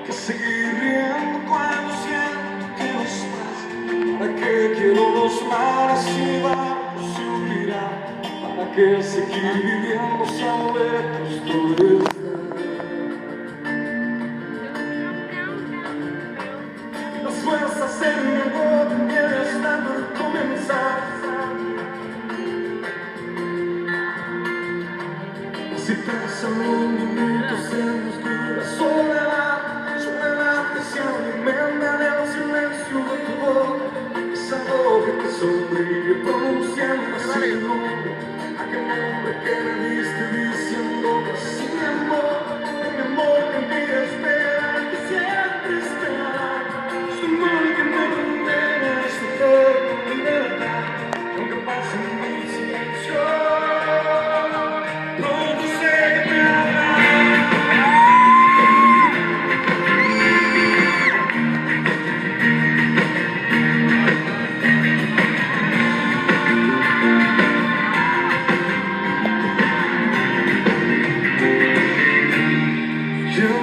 que seguir riendo cuando siento que no estás. ¿Para qué quiero los mares y barcos y olvidar? ¿Para qué seguir viviendo tan lejos de estar? Las fuerzas en mi boca me están por comenzar. Si pasan los minutos en oscura soledad que se alimenta del silencio de tu boca, esa boca que sonríe pronunciando así mi nombre, aquel nombre que me diste diciendo que sí mi amor que me espera, que siempre esperará, su amor que me condena, su fe con libertad, aunque pasen mil silencios. Yo